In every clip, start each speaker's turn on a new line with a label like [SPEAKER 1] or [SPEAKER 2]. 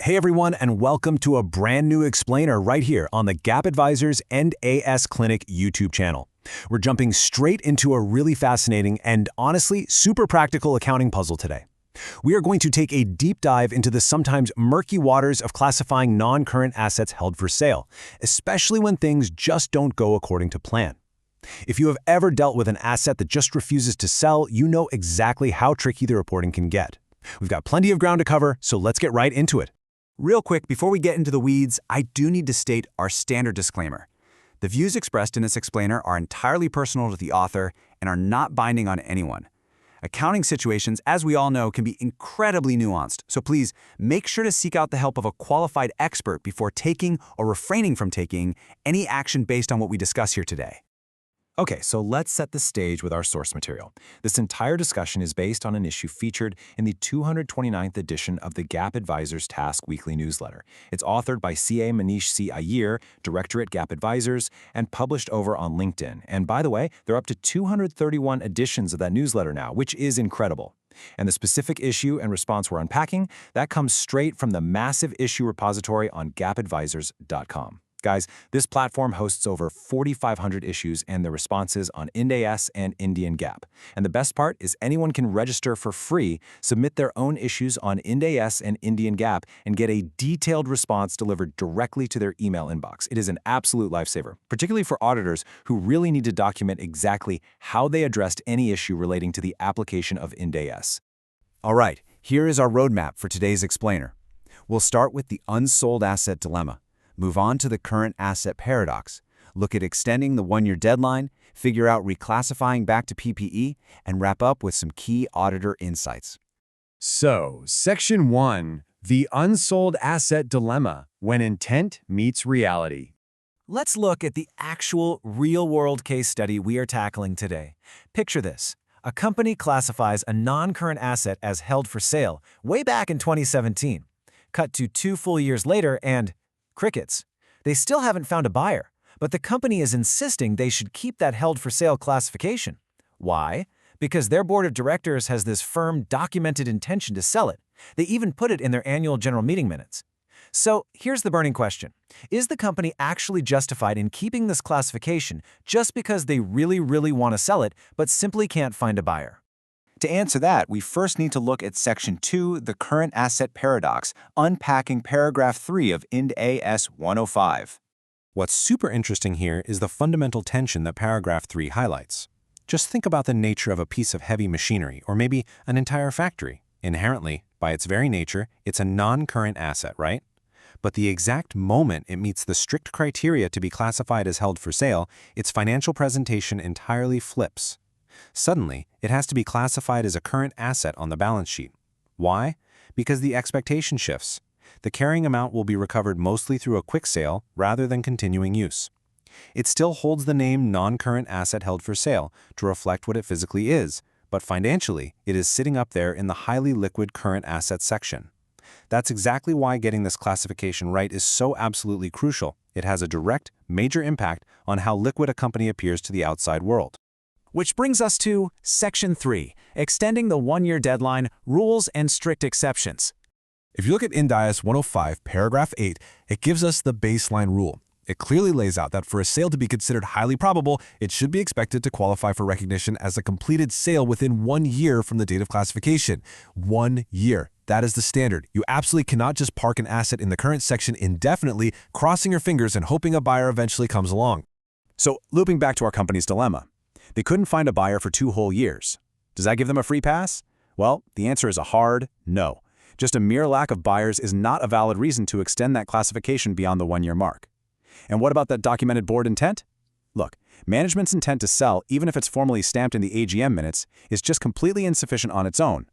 [SPEAKER 1] Hey everyone, and welcome to a brand new explainer right here on the Gap Advisors and AS Clinic YouTube channel. We're jumping straight into a really fascinating and honestly super practical accounting puzzle today. We are going to take a deep dive into the sometimes murky waters of classifying non-current assets held for sale, especially when things just don't go according to plan. If you have ever dealt with an asset that just refuses to sell, you know exactly how tricky the reporting can get. We've got plenty of ground to cover, so let's get right into it.
[SPEAKER 2] Real quick, before we get into the weeds, I do need to state our standard disclaimer. The views expressed in this explainer are entirely personal to the author and are not binding on anyone. Accounting situations, as we all know, can be incredibly nuanced, so please make sure to seek out the help of a qualified expert before taking or refraining from taking any action based on what we discuss here today.
[SPEAKER 3] Okay, so let's set the stage with our source material. This entire discussion is based on an issue featured in the 229th edition of the Gap Advisors Task Weekly newsletter. It's authored by CA Manish C. Iyer, director at Gap Advisors, and published over on LinkedIn. And by the way, there are up to 231 editions of that newsletter now, which is incredible. And the specific issue and response we're unpacking, that comes straight from the massive issue repository on gapadvisors.com. Guys, this platform hosts over 4,500 issues and the responses on Ind AS and Indian Gap. And the best part is anyone can register for free, submit their own issues on Ind AS and Indian Gap, and get a detailed response delivered directly to their email inbox. It is an absolute lifesaver, particularly for auditors who really need to document exactly how they addressed any issue relating to the application of Ind AS.
[SPEAKER 2] All right, here is our roadmap for today's explainer. We'll start with the unsold asset dilemma. Move on to the current asset paradox, look at extending the one-year deadline, figure out reclassifying back to PPE, and wrap up with some key auditor insights.
[SPEAKER 4] So, Section 1, the unsold asset dilemma, when intent meets reality.
[SPEAKER 1] Let's look at the actual real-world case study we are tackling today. Picture this. A company classifies a non-current asset as held for sale way back in 2017. Cut to 2 full years later and crickets. They still haven't found a buyer, but the company is insisting they should keep that held-for-sale classification. Why? Because their board of directors has this firm, documented intention to sell it. They even put it in their annual general meeting minutes. So here's the burning question. Is the company actually justified in keeping this classification just because they really want to sell it, but simply can't find a buyer?
[SPEAKER 2] To answer that, we first need to look at Section 2, the current asset paradox, unpacking paragraph 3 of Ind AS 105.
[SPEAKER 1] What's super interesting here is the fundamental tension that paragraph 3 highlights. Just think about the nature of a piece of heavy machinery, or maybe an entire factory. Inherently, by its very nature, it's a non-current asset, right? But the exact moment it meets the strict criteria to be classified as held for sale, its financial presentation entirely flips. Suddenly, it has to be classified as a current asset on the balance sheet. Why? Because the expectation shifts. The carrying amount will be recovered mostly through a quick sale rather than continuing use. It still holds the name non-current asset held for sale to reflect what it physically is, but financially, it is sitting up there in the highly liquid current asset section. That's exactly why getting this classification right is so absolutely crucial. It has a direct, major impact on how liquid a company appears to the outside world.
[SPEAKER 5] Which brings us to Section 3, extending the one-year deadline, rules and strict exceptions.
[SPEAKER 6] If you look at Ind AS 105, paragraph 8, it gives us the baseline rule. It clearly lays out that for a sale to be considered highly probable, it should be expected to qualify for recognition as a completed sale within 1 year from the date of classification. 1 year. That is the standard. You absolutely cannot just park an asset in the current section indefinitely, crossing your fingers and hoping a buyer eventually comes along.
[SPEAKER 2] So, looping back to our company's dilemma. They couldn't find a buyer for 2 whole years. Does that give them a free pass? Well, the answer is a hard no. Just a mere lack of buyers is not a valid reason to extend that classification beyond the 1-year mark. And what about that documented board intent? Look, management's intent to sell, even if it's formally stamped in the AGM minutes, is just completely insufficient on its own.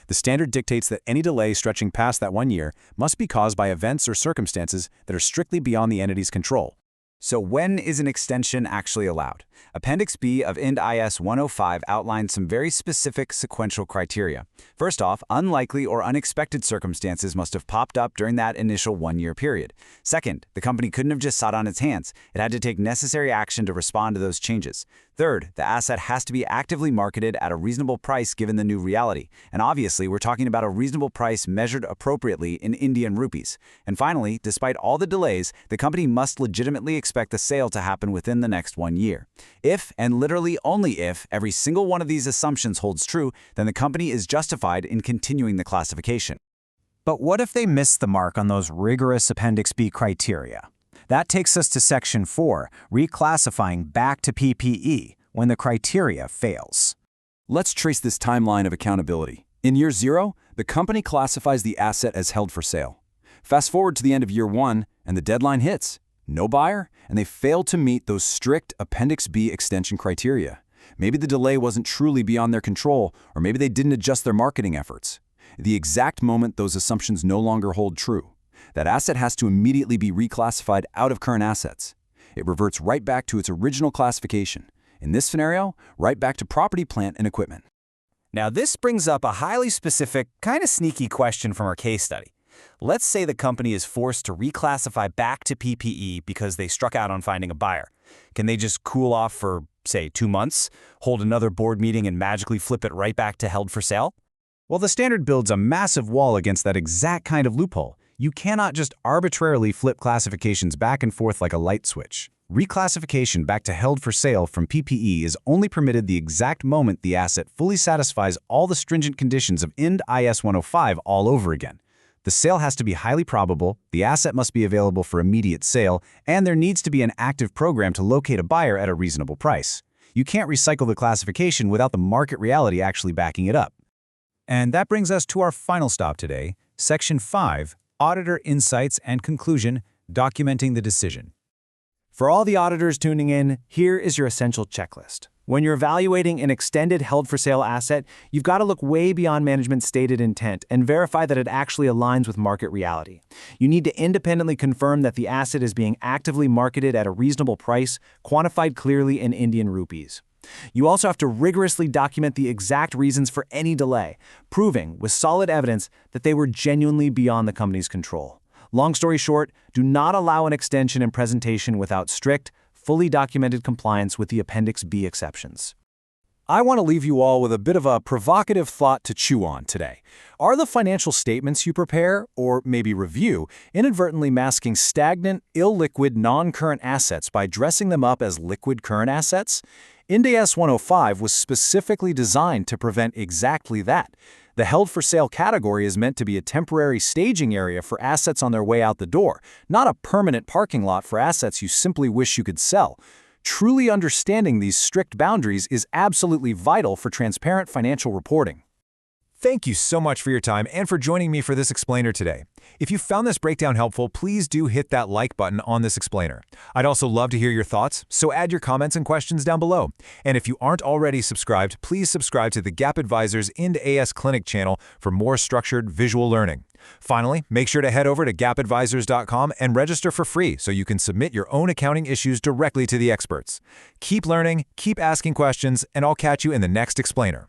[SPEAKER 2] The standard dictates that any delay stretching past that 1 year must be caused by events or circumstances that are strictly beyond the entity's control.
[SPEAKER 5] So when is an extension actually allowed? Appendix B of IND IS 105 outlines some very specific sequential criteria. First off, unlikely or unexpected circumstances must have popped up during that initial one-year period. Second, the company couldn't have just sat on its hands. It had to take necessary action to respond to those changes. Third, the asset has to be actively marketed at a reasonable price given the new reality. And obviously, we're talking about a reasonable price measured appropriately in Indian rupees. And finally, despite all the delays, the company must legitimately expect the sale to happen within the next 1 year. If, and literally only if, every single one of these assumptions holds true, then the company is justified in continuing the classification. But what if they miss the mark on those rigorous Appendix B criteria? That takes us to Section 4, reclassifying back to PPE when the criteria fails.
[SPEAKER 2] Let's trace this timeline of accountability. In year 0, the company classifies the asset as held for sale. Fast forward to the end of year 1, and the deadline hits. No buyer, and they fail to meet those strict Appendix B extension criteria. Maybe the delay wasn't truly beyond their control, or maybe they didn't adjust their marketing efforts. The exact moment those assumptions no longer hold true, that asset has to immediately be reclassified out of current assets. It reverts right back to its original classification. In this scenario, right back to property, plant, and equipment.
[SPEAKER 5] Now this brings up a highly specific, kind of sneaky question from our case study. Let's say the company is forced to reclassify back to PPE because they struck out on finding a buyer. Can they just cool off for, say, 2 months, hold another board meeting and magically flip it right back to held for sale?
[SPEAKER 4] Well, the standard builds a massive wall against that exact kind of loophole. You cannot just arbitrarily flip classifications back and forth like a light switch. Reclassification back to held for sale from PPE is only permitted the exact moment the asset fully satisfies all the stringent conditions of IND IS 105 all over again. The sale has to be highly probable, the asset must be available for immediate sale, and there needs to be an active program to locate a buyer at a reasonable price. You can't recycle the classification without the market reality actually backing it up. And that brings us to our final stop today, Section 5, Auditor Insights and Conclusion, Documenting the Decision. For all the auditors tuning in, here is your essential checklist. When you're evaluating an extended held-for-sale asset, you've got to look way beyond management's stated intent and verify that it actually aligns with market reality. You need to independently confirm that the asset is being actively marketed at a reasonable price, quantified clearly in Indian rupees. You also have to rigorously document the exact reasons for any delay, proving with solid evidence that they were genuinely beyond the company's control. Long story short, do not allow an extension and presentation without strict, fully documented compliance with the Appendix B exceptions. I want to leave you all with a bit of a provocative thought to chew on today. Are the financial statements you prepare, or maybe review, inadvertently masking stagnant, illiquid, non-current assets by dressing them up as liquid current assets? IND IS 105 was specifically designed to prevent exactly that. The held-for-sale category is meant to be a temporary staging area for assets on their way out the door, not a permanent parking lot for assets you simply wish you could sell. Truly understanding these strict boundaries is absolutely vital for transparent financial reporting.
[SPEAKER 3] Thank you so much for your time and for joining me for this explainer today. If you found this breakdown helpful, please do hit that like button on this explainer. I'd also love to hear your thoughts, so add your comments and questions down below. And if you aren't already subscribed, please subscribe to the Gap Advisors IND AS Clinic channel for more structured visual learning. Finally, make sure to head over to gapadvisors.com and register for free so you can submit your own accounting issues directly to the experts. Keep learning, keep asking questions, and I'll catch you in the next explainer.